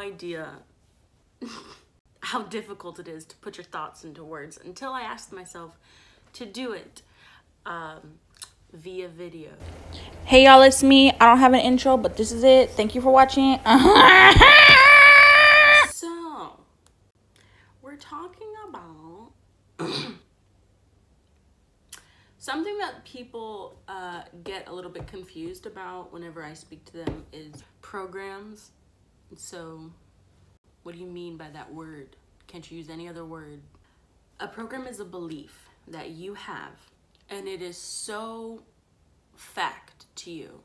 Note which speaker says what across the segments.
Speaker 1: idea how difficult it is to put your thoughts into words until I asked myself to do it via video.
Speaker 2: Hey y'all, it's me. I don't have an intro, but this is it. Thank you for watching.
Speaker 1: So, we're talking about something that people get a little bit confused about whenever I speak to them is programs. So, what do you mean by that word? Can't you use any other word? A program is a belief that you have, and it is so fact to you.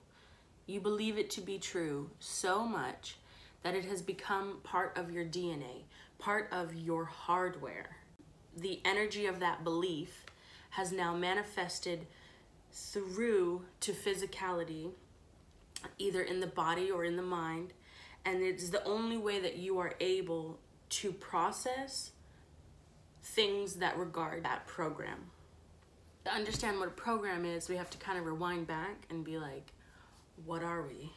Speaker 1: You believe it to be true so much that it has become part of your DNA, part of your hardware. The energy of that belief has now manifested through to physicality, either in the body or in the mind, and it's the only way that you are able to process things that regard that program. To understand what a program is, we have to kind of rewind back and be like, what are we?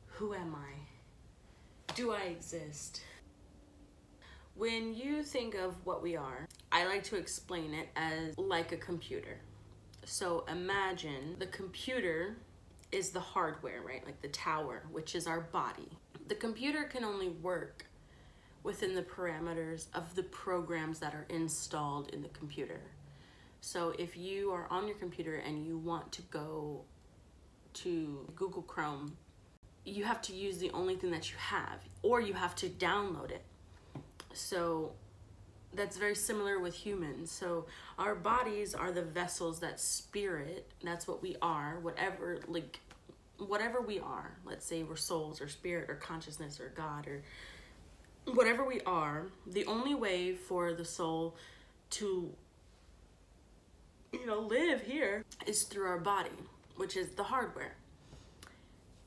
Speaker 1: Who am I? Do I exist? When you think of what we are, I like to explain it as like a computer. So imagine the computer is the hardware, right? Like the tower, which is our body. The computer can only work within the parameters of the programs that are installed in the computer. So if you are on your computer and you want to go to Google Chrome, you have to use the only thing that you have, or you have to download it. So that's very similar with humans. So our bodies are the vessels that spirit, that's what we are, whatever we are. Let's say we're souls or spirit or consciousness or God or whatever we are. The only way for the soul to live here is through our body, which is the hardware.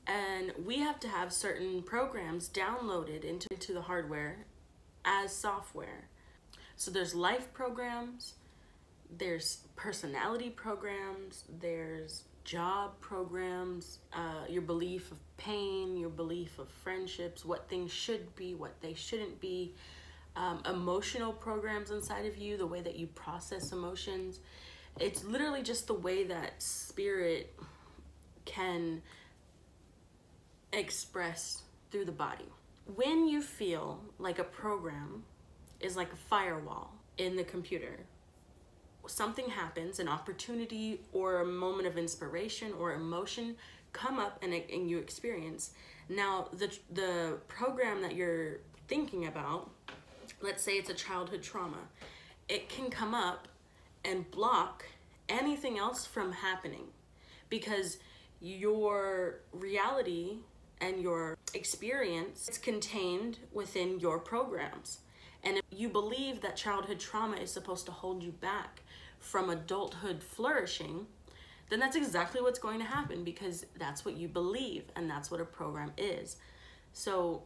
Speaker 1: And we have to have certain programs downloaded into the hardware as software. So there's life programs, there's personality programs, there's job programs, your belief of pain, your belief of friendships, what things should be, what they shouldn't be, emotional programs inside of you, the way that you process emotions. It's literally just the way that spirit can express through the body. When you feel like a program is like a firewall in the computer, something happens, an opportunity or a moment of inspiration or emotion come up and you experience. Now, the program that you're thinking about, let's say it's a childhood trauma, it can come up and block anything else from happening because your reality and your experience is contained within your programs. And if you believe that childhood trauma is supposed to hold you back from adulthood flourishing, then that's exactly what's going to happen because that's what you believe and that's what a program is. So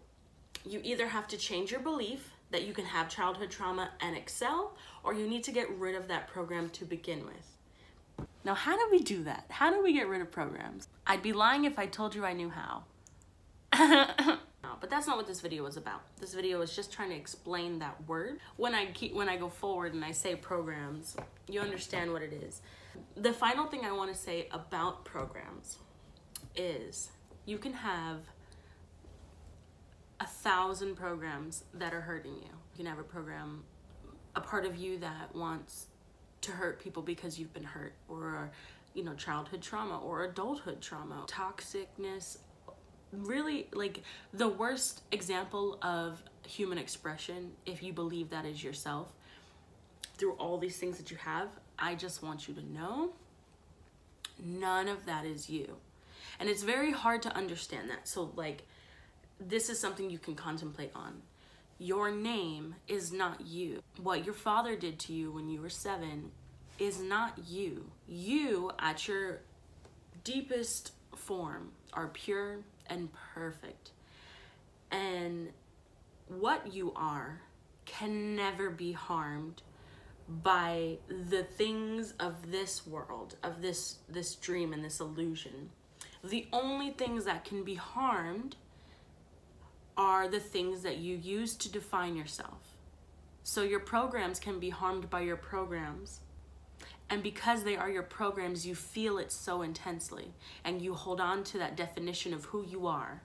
Speaker 1: you either have to change your belief that you can have childhood trauma and excel, or you need to get rid of that program to begin with. Now, how do we do that? How do we get rid of programs? I'd be lying if I told you I knew how. But that's not what this video was about. This video is just trying to explain that word. When I go forward and I say programs, you understand what it is. The final thing I want to say about programs is you can have 1,000 programs that are hurting you. You can have a program, a part of you that wants to hurt people because you've been hurt, or childhood trauma or adulthood trauma, toxicness. Really, like the worst example of human expression, if you believe that is yourself, through all these things that you have, I just want you to know none of that is you. And it's very hard to understand that. So this is something you can contemplate on. Your name is not you. What your father did to you when you were 7 is not you. You, at your deepest form, are pure and perfect. And what you are can never be harmed by the things of this world, of this dream and this illusion. The only things that can be harmed are the things that you use to define yourself. So your programs can be harmed by your programs. And because they are your programs, you feel it so intensely. And you hold on to that definition of who you are.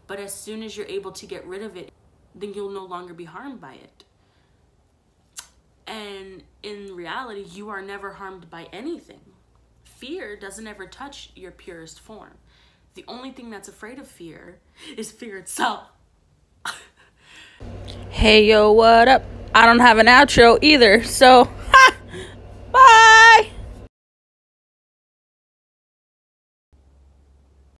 Speaker 1: But as soon as you're able to get rid of it, then you'll no longer be harmed by it. And in reality, you are never harmed by anything. Fear doesn't ever touch your purest form. The only thing that's afraid of fear is fear itself.
Speaker 2: Hey, yo, what up? I don't have an outro either, so